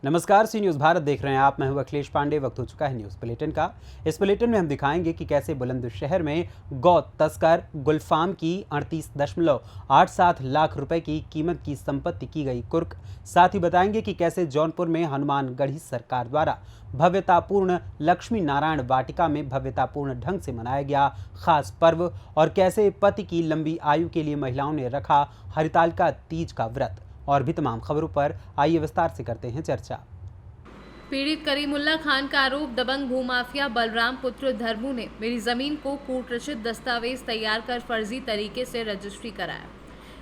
नमस्कार, सी न्यूज़ भारत देख रहे हैं आप। मैं हूं अखिलेश पांडे। वक्त हो चुका है न्यूज़ बुलेटिन का। इस बुलेटिन में हम दिखाएंगे कि कैसे बुलंदशहर में गौ तस्कर गुलफाम की 38.87 लाख रुपए की कीमत की संपत्ति की गई कुर्क। साथ ही बताएंगे कि कैसे जौनपुर में हनुमानगढ़ी सरकार द्वारा भव्यतापूर्ण लक्ष्मी नारायण वाटिका में भव्यतापूर्ण ढंग से मनाया गया खास पर्व, और कैसे पति की लंबी आयु के लिए महिलाओं ने रखा हरितालिका तीज का व्रत। और भी तमाम खबरों पर आइए विस्तार से करते हैं चर्चा। पीड़ित करीमुल्ला खान का आरोप, दबंग भूमाफिया बलराम पुत्र धर्मू ने मेरी जमीन को कूटरचित दस्तावेज तैयार कर फर्जी तरीके से रजिस्ट्री कराया।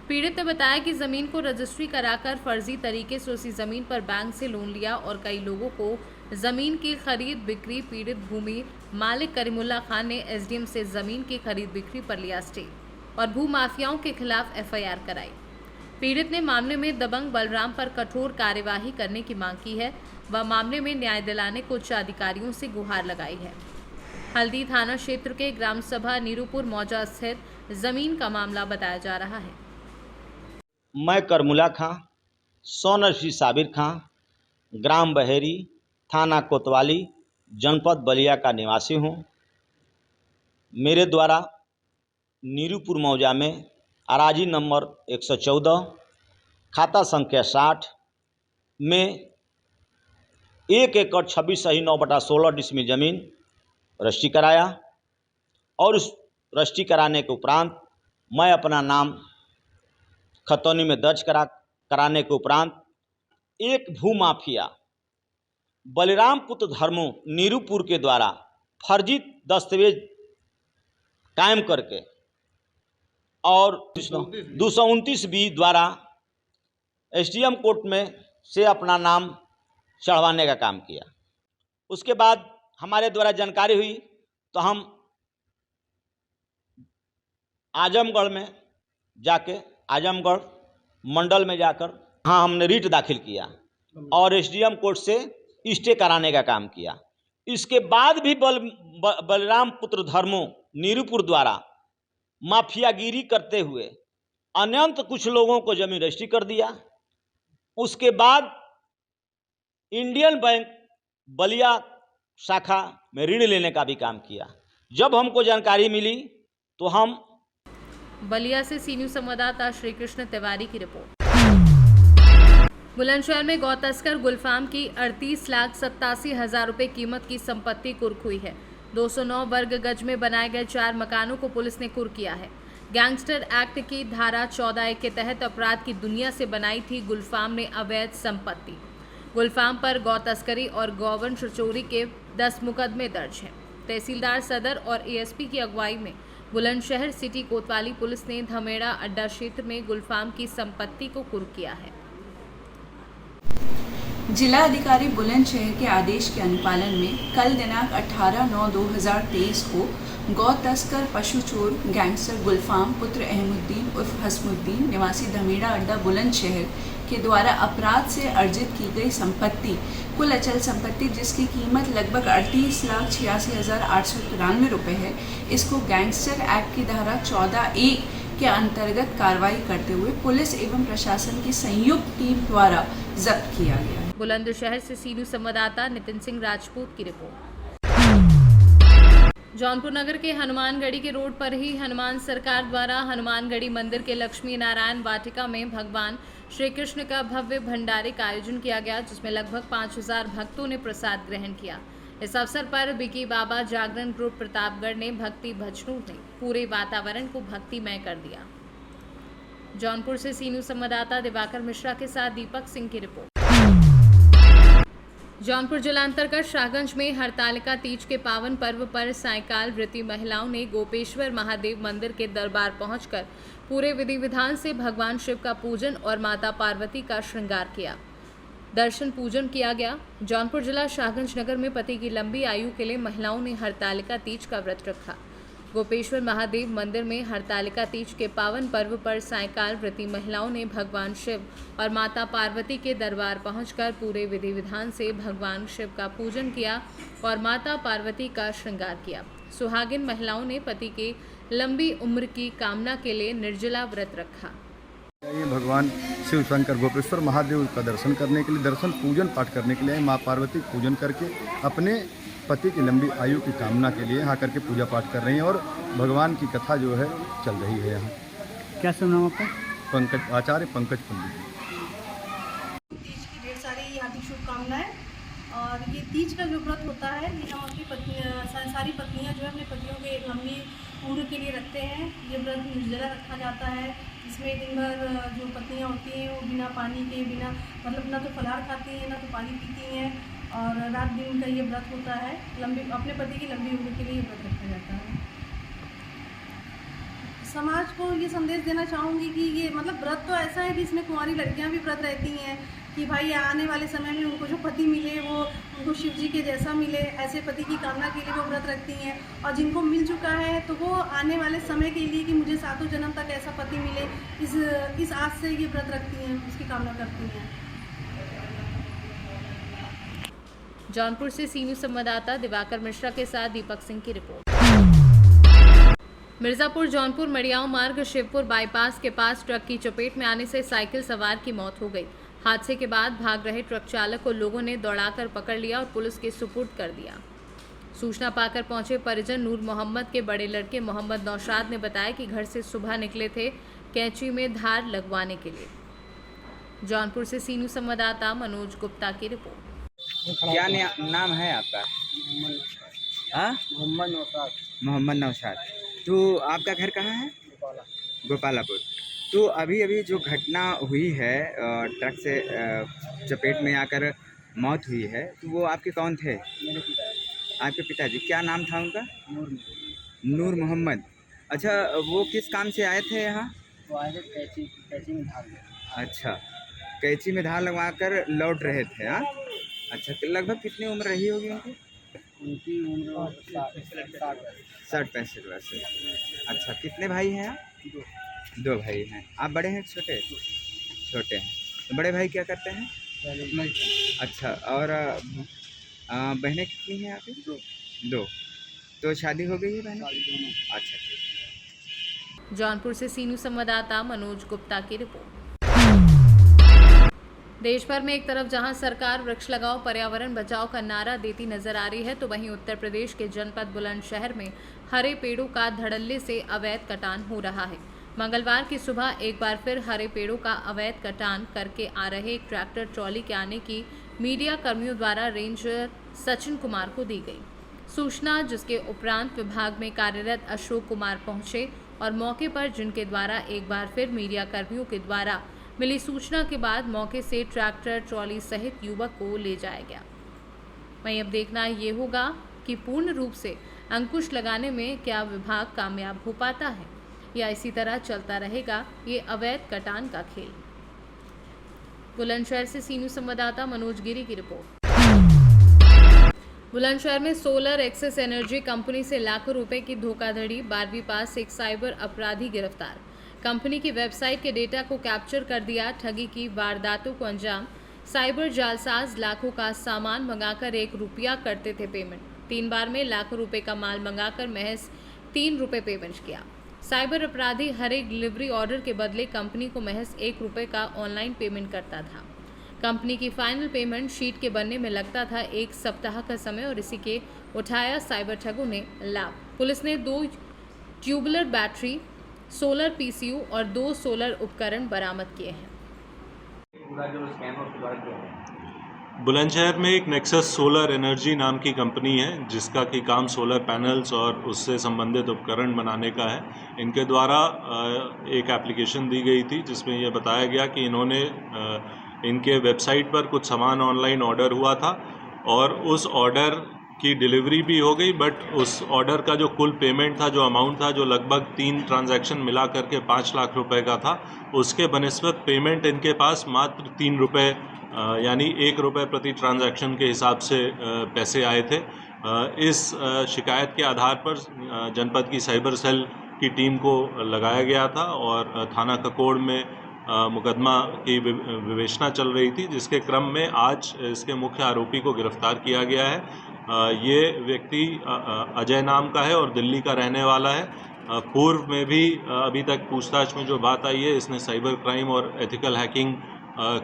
पीड़ित ने बताया कि जमीन को रजिस्ट्री कराकर फर्जी तरीके से उसी जमीन पर बैंक से लोन लिया और कई लोगों को जमीन की खरीद बिक्री। पीड़ित भूमि मालिक करीमुल्ला खान ने एसडीएम से जमीन की खरीद बिक्री पर लिया स्टे और भूमाफियाओं के खिलाफ एफआईआर कराई। पीड़ित ने मामले में दबंग बलराम पर कठोर कार्यवाही करने की मांग की है। वह मामले में न्याय दिलाने को उच्च अधिकारियों से गुहार लगाई है। हल्दी थाना क्षेत्र के ग्राम सभा नीरूपुर मौजा स्थित जमीन का मामला बताया जा रहा है। मैं करमुल्ला खां, सोनरसी साबिर खां, ग्राम बहेरी, थाना कोतवाली, जनपद बलिया का निवासी हूं। मेरे द्वारा नीरूपुर मौजा में अराजी नंबर 114, खाता संख्या 60 में 1 एकड़ 26/9/16 डिसमिल ज़मीन रजिस्ट्री कराया और उस रजिस्ट्री कराने के उपरांत मैं अपना नाम खतौनी में दर्ज कराने के उपरांत एक भूमाफिया बलराम पुत्र धर्मू नीरूपुर के द्वारा फर्जी दस्तावेज कायम करके और 229B द्वारा एसडीएम कोर्ट में से अपना नाम चढ़वाने का काम किया। उसके बाद हमारे द्वारा जानकारी हुई तो हम आजमगढ़ में जाके आजमगढ़ मंडल में जाकर हमने रीट दाखिल किया और एसडीएम कोर्ट से स्टे कराने का काम किया। इसके बाद भी बलराम पुत्र धर्मो नीरूपुर द्वारा माफियागिरी करते हुए अनंत कुछ लोगों को जमीन रजिस्ट्री कर दिया। उसके बाद इंडियन बैंक बलिया शाखा में ऋण लेने का भी काम किया। जब हमको जानकारी मिली तो हम बलिया से सी न्यूज़ संवाददाता श्री कृष्ण तिवारी की रिपोर्ट। बुलंदशहर में गौ तस्कर गुलफाम की 38,87,000 रुपए कीमत की संपत्ति कुर्क हुई है। 209 वर्ग गज में बनाए गए 4 मकानों को पुलिस ने कुर्क किया है। गैंगस्टर एक्ट की धारा 14(1) के तहत अपराध की दुनिया से बनाई थी गुलफाम ने अवैध संपत्ति। गुलफाम पर गौ तस्करी और गौवंश चोरी के 10 मुकदमे दर्ज हैं। तहसीलदार सदर और एएसपी की अगुवाई में बुलंदशहर सिटी कोतवाली पुलिस ने धमेड़ा अड्डा क्षेत्र में गुलफाम की संपत्ति को कुर्क किया है। जिला अधिकारी बुलंदशहर के आदेश के अनुपालन में कल दिनांक 18/9/2023 को गौ तस्कर पशु चोर गैंगस्टर गुलफाम पुत्र अहमुद्दीन उर्फ हसमुद्दीन निवासी धमेड़ा अड्डा बुलंदशहर के द्वारा अपराध से अर्जित की गई संपत्ति कुल अचल संपत्ति जिसकी कीमत लगभग 38,86,893 रुपये है, इसको गैंगस्टर एक्ट की धारा 14(1) के अंतर्गत कार्रवाई करते हुए पुलिस एवं प्रशासन की संयुक्त टीम द्वारा जब्त किया गया है। बुलंदशहर से सी न्यूज़ संवाददाता नितिन सिंह राजपूत की रिपोर्ट। जौनपुर नगर के हनुमानगढ़ी के रोड पर ही हनुमान सरकार द्वारा हनुमानगढ़ी मंदिर के लक्ष्मी नारायण वाटिका में भगवान श्री कृष्ण का भव्य भंडारे का आयोजन किया गया, जिसमें लगभग 5,000 भक्तों ने प्रसाद ग्रहण किया। इस अवसर पर बिकी बाबा जागरण ग्रुप प्रतापगढ़ ने भक्ति भजनों ने पूरे वातावरण को भक्तिमय कर दिया। जौनपुर से सी न्यूज़ संवाददाता दिवाकर मिश्रा के साथ दीपक सिंह की रिपोर्ट। जौनपुर जिला अंतर्गत शाहगंज में हरतालिका तीज के पावन पर्व पर सायकाल व्रती महिलाओं ने गोपेश्वर महादेव मंदिर के दरबार पहुंचकर पूरे विधि विधान से भगवान शिव का पूजन और माता पार्वती का श्रृंगार किया। दर्शन पूजन किया गया। जौनपुर जिला शाहगंज नगर में पति की लंबी आयु के लिए महिलाओं ने हरतालिका तीज का व्रत रखा। गोपेश्वर महादेव मंदिर में हरतालिका तीज के पावन पर्व पर सायकाल व्रती महिलाओं ने भगवान शिव और माता पार्वती के दरबार पहुंचकर पूरे विधि विधान से भगवान शिव का पूजन किया और माता पार्वती का श्रृंगार किया। सुहागिन महिलाओं ने पति के लंबी उम्र की कामना के लिए निर्जला व्रत रखा। ये भगवान शिव शंकर गोपेश्वर महादेव का दर्शन करने के लिए, दर्शन पूजन पाठ करने के लिए, माँ पार्वती पूजन करके अपने पति की लंबी आयु की कामना के लिए यहाँ करके पूजा पाठ कर रही हैं और भगवान की कथा जो है चल रही है यहाँ। क्या सुना आपका? पंकज आचार्य पंकज पंडित। तीज की ढेर सारी हार्दिक शुभकामनाएं। और ये तीज का जो व्रत होता है, ये हम अपनी सारी पत्नियां जो है अपने पतियों के लंबी उम्र के लिए रखते हैं। ये व्रत निर्जला रखा जाता है। इसमें दिन भर जो पत्नियां होती हैं वो बिना पानी के, बिना मतलब ना तो फलाहार खाती हैं ना तो पानी पीती हैं, और रात दिन का ये व्रत होता है। अपने पति की लंबी उम्र के लिए ये व्रत रखा जाता है। समाज को ये संदेश देना चाहूँगी कि ये मतलब व्रत तो ऐसा है कि इसमें कुंवारी लड़कियां भी व्रत रहती हैं कि भाई आने वाले समय में उनको जो पति मिले वो उनको शिव जी के जैसा मिले, ऐसे पति की कामना के लिए वो व्रत रखती हैं। और जिनको मिल चुका है तो वो आने वाले समय के लिए कि मुझे 7 जन्म तक ऐसा पति मिले, इस आस से ये व्रत रखती हैं, उसकी कामना करती हैं। जौनपुर से सीनियर संवाददाता दिवाकर मिश्रा के साथ दीपक सिंह की रिपोर्ट। मिर्जापुर जौनपुर मड़ियाव मार्ग शिवपुर बाईपास के पास ट्रक की चपेट में आने से साइकिल सवार की मौत हो गई। हादसे के बाद भाग रहे ट्रक चालक को लोगों ने दौड़ाकर पकड़ लिया और पुलिस के सुपुर्द कर दिया। सूचना पाकर पहुंचे परिजन नूर मोहम्मद के बड़े लड़के मोहम्मद नौशाद ने बताया कि घर से सुबह निकले थे कैंची में धार लगवाने के लिए। जौनपुर से सीनियर संवाददाता मनोज गुप्ता की रिपोर्ट। क्या नाम है आपका? मोहम्मद नौशाद। तो आपका घर कहाँ है? गोपालापुर। तो अभी जो घटना हुई है, ट्रक से चपेट में आकर मौत हुई है, तो वो आपके कौन थे? मेरे पिताजी। आपके पिताजी, क्या नाम था उनका? नूर मोहम्मद। अच्छा, वो किस काम से आए थे यहाँ? वो आए थे कैंची में धार लगवाने। अच्छा, कैंची में धार लगवा कर लौट रहे थे। हाँ, अच्छा, तो लगभग कितनी उम्र रही होगी उनकी? उनकी उम्र 60-65 वर्ष। अच्छा, कितने भाई हैं आप? 2 भाई हैं। आप बड़े हैं छोटे? छोटे हैं। तो बड़े भाई क्या करते हैं? अच्छा, और बहनें कितनी हैं आपकी? 2। तो शादी हो गई है बहनों? अच्छा, ठीक। जौनपुर से सीनियर संवाददाता मनोज गुप्ता की रिपोर्ट। देश भर में एक तरफ जहां सरकार वृक्ष लगाओ पर्यावरण बचाओ का नारा देती नजर आ रही है, तो वहीं उत्तर प्रदेश के जनपद बुलंदशहर में हरे पेड़ों का धड़ल्ले से अवैध कटान हो रहा है। मंगलवार की सुबह एक बार फिर हरे पेड़ों का अवैध कटान करके आ रहे एक ट्रैक्टर ट्रॉली के आने की मीडिया कर्मियों द्वारा रेंजर सचिन कुमार को दी गई सूचना, जिसके उपरांत विभाग में कार्यरत अशोक कुमार पहुंचे और मौके पर, जिनके द्वारा एक बार फिर मीडिया कर्मियों के द्वारा मिली सूचना के बाद मौके से ट्रैक्टर ट्रॉली सहित युवक को ले जाया गया। वहीं अब देखना ये होगा कि पूर्ण रूप से अंकुश लगाने में क्या विभाग कामयाब हो पाता है या इसी तरह चलता रहेगा ये अवैध कटान का खेल। बुलंदशहर से सीनियर संवाददाता मनोज गिरी की रिपोर्ट। बुलंदशहर में सोलर एक्सेस एनर्जी कंपनी से लाखों रुपए की धोखाधड़ी, 12वीं पास एक साइबर अपराधी गिरफ्तार। कंपनी की वेबसाइट के डेटा को कैप्चर कर दिया, ठगी की वारदातों को अंजाम। साइबर जालसाज लाखों का सामान मंगाकर 1 रुपया करते थे पेमेंट। 3 बार में लाखों रुपए का माल मंगाकर महज 3 रुपये पेमेंट किया। साइबर अपराधी हर एक डिलीवरी ऑर्डर के बदले कंपनी को महज 1 रुपये का ऑनलाइन पेमेंट करता था। कंपनी की फाइनल पेमेंट शीट के बनने में लगता था 1 सप्ताह का समय और इसी के उठाया साइबर ठगों ने लाभ। पुलिस ने 2 ट्यूबुलर बैटरी, सोलर पीसीयू और 2 सोलर उपकरण बरामद किए हैं। बुलंदशहर में एक नेक्सस सोलर एनर्जी नाम की कंपनी है, जिसका कि काम सोलर पैनल्स और उससे संबंधित उपकरण बनाने का है। इनके द्वारा एक एप्लीकेशन दी गई थी जिसमें यह बताया गया कि इन्होंने इनके वेबसाइट पर कुछ सामान ऑनलाइन ऑर्डर हुआ था और उस ऑर्डर की डिलीवरी भी हो गई, बट उस ऑर्डर का जो कुल पेमेंट था, जो अमाउंट था, जो लगभग 3 ट्रांजैक्शन मिला करके 5 लाख रुपए का था, उसके बनिस्बत पेमेंट इनके पास मात्र 3 रुपये यानी 1 रुपये प्रति ट्रांजैक्शन के हिसाब से पैसे आए थे। इस शिकायत के आधार पर जनपद की साइबर सेल की टीम को लगाया गया था और थाना ककोड़ में मुकदमा की विवेचना चल रही थी, जिसके क्रम में आज इसके मुख्य आरोपी को गिरफ्तार किया गया है। ये व्यक्ति अजय नाम का है और दिल्ली का रहने वाला है। पूर्व में भी अभी तक पूछताछ में जो बात आई है, इसने साइबर क्राइम और एथिकल हैकिंग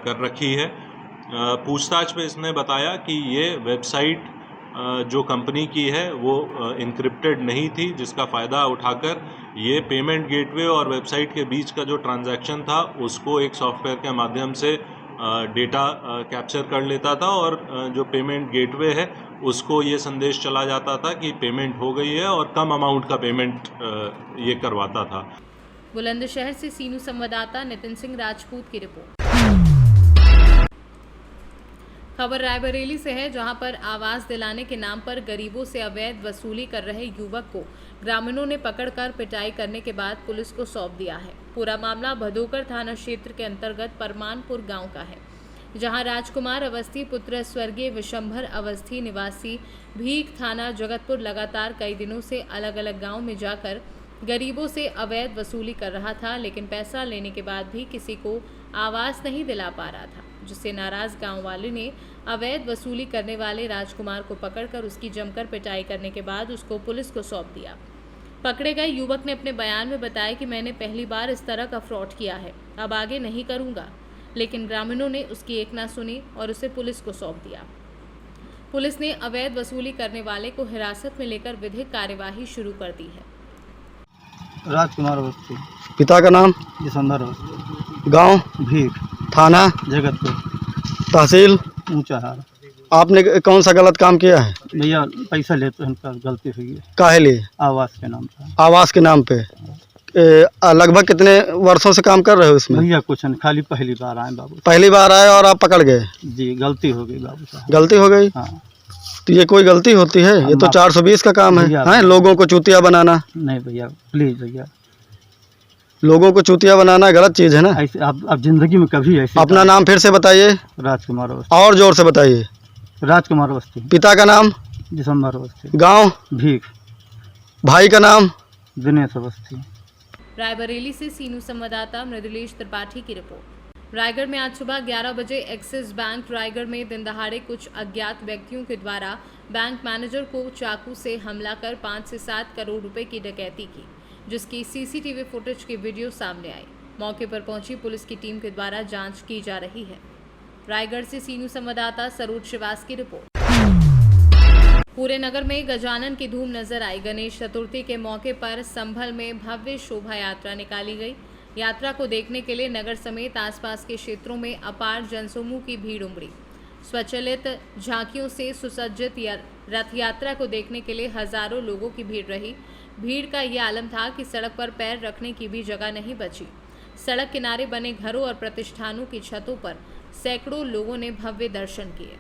कर रखी है। पूछताछ में इसने बताया कि ये वेबसाइट जो कंपनी की है वो इनक्रिप्टेड नहीं थी, जिसका फ़ायदा उठाकर ये पेमेंट गेटवे और वेबसाइट के बीच का जो ट्रांजैक्शन था उसको एक सॉफ्टवेयर के माध्यम से डेटा कैप्चर कर लेता था और जो पेमेंट गेटवे है उसको ये संदेश चला जाता था कि पेमेंट हो गई है और कम अमाउंट का पेमेंट ये करवाता था। बुलंदशहर से सीनू संवाददाता नितिन सिंह राजपूत की रिपोर्ट। खबर रायबरेली से है, जहां पर आवास दिलाने के नाम पर गरीबों से अवैध वसूली कर रहे युवक को ग्रामीणों ने पकड़कर पिटाई करने के बाद पुलिस को सौंप दिया है। पूरा मामला भदोकर थाना क्षेत्र के अंतर्गत परमानपुर गांव का है, जहां राजकुमार अवस्थी पुत्र स्वर्गीय विशंभर अवस्थी निवासी भीख थाना जगतपुर लगातार कई दिनों से अलग अलग गाँव में जाकर गरीबों से अवैध वसूली कर रहा था, लेकिन पैसा लेने के बाद भी किसी को आवास नहीं दिला पा रहा था, जिससे नाराज गांव वाले ने अवैध वसूली करने वाले राजकुमार को पकड़कर उसकी जमकर पिटाई करने के बाद उसको पुलिस को सौंप दिया। पकड़े गए युवक ने अपने बयान में बताया कि मैंने पहली बार इस तरह का फ्रॉड किया है, अब आगे नहीं करूंगा, लेकिन ग्रामीणों ने उसकी एक ना सुनी और उसे पुलिस को सौंप दिया। पुलिस ने अवैध वसूली करने वाले को हिरासत में लेकर विधिक कार्यवाही शुरू कर दी है। राजकुमार अवस्थी, पिता का नाम दिसंबर अवस्थी, गांव भीख, थाना जगतपुर, तहसील ऊंचाहार। आपने कौन सा गलत काम किया है? भैया पैसा लेते हैं, गलती हुई है। काहे लिए? आवास के नाम पर। आवास के नाम पे लगभग कितने वर्षों से काम कर रहे हो इसमें? भैया कुछ नहीं, खाली पहली बार आए बाबू। पहली बार आए और आप पकड़ गए? जी गलती हो गई बाबू साहब। गलती हो गई? हाँ। तो ये कोई गलती होती है? ये तो 420 का काम है, लोगों को चूतिया बनाना। नहीं भैया प्लीज भैया, लोगों को चूतिया बनाना गलत चीज है ना। ऐसे आप जिंदगी में कभी ऐसे। अपना नाम फिर से बताइए। राजकुमार अवस्थी। और जोर से बताइए। राजकुमार अवस्थी। पिता का नाम? दिसंबर अवस्थी। गांव? भीख। भाई का नाम? दिनेश अवस्थी। रायबरेली से सीनू संवाददाता मृदुलेश त्रिपाठी की रिपोर्ट। रायगढ़ में आज सुबह 11 बजे एक्सिस बैंक रायगढ़ में दिन दहाड़े कुछ अज्ञात व्यक्तियों के द्वारा बैंक मैनेजर को चाकू से हमला कर 5 से 7 करोड़ रुपए की डकैती की, जिसकी सीसीटीवी फुटेज की वीडियो सामने आई। मौके पर पहुंची पुलिस की टीम के द्वारा जांच की जा रही है। रायगढ़ से सीनू संवाददाता सरोज श्रीवास की रिपोर्ट। पूरे नगर में गजानन की धूम नजर आई। गणेश चतुर्थी के मौके पर संभल में भव्य शोभा यात्रा निकाली गई। यात्रा को देखने के लिए नगर समेत आसपास के क्षेत्रों में अपार जनसमूह की भीड़ उमड़ी। स्वचालित झांकियों से सुसज्जित रथ यात्रा को देखने के लिए हजारों लोगों की भीड़ रही। भीड़ का ये आलम था कि सड़क पर पैर रखने की भी जगह नहीं बची। सड़क किनारे बने घरों और प्रतिष्ठानों की छतों पर सैकड़ों लोगों ने भव्य दर्शन किए।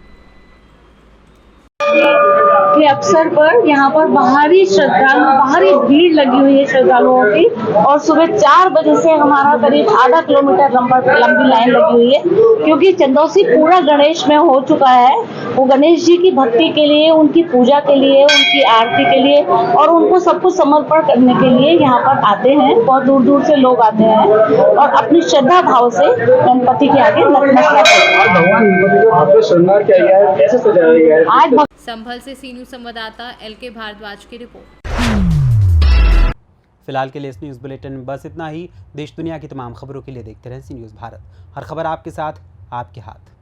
के अवसर पर यहाँ पर बाहरी भीड़ लगी हुई है श्रद्धालुओं की, और सुबह 4 बजे से हमारा करीब आधा किलोमीटर लंबी लाइन लगी हुई है, क्योंकि चंदौसी पूरा गणेश में हो चुका है। वो गणेश जी की भक्ति के लिए, उनकी पूजा के लिए, उनकी आरती के लिए और उनको सब कुछ समर्पण करने के लिए यहाँ पर आते हैं। बहुत दूर दूर से लोग आते हैं और अपनी श्रद्धा भाव से गणपति के आगे नतमस्तक करते हैं। संभल से सीनू संवाददाता LK भारद्वाज की रिपोर्ट। फिलहाल के लिए इस न्यूज़ बुलेटिन में बस इतना ही। देश दुनिया की तमाम खबरों के लिए देखते रहें सी न्यूज़ भारत। हर खबर आपके साथ, आपके हाथ।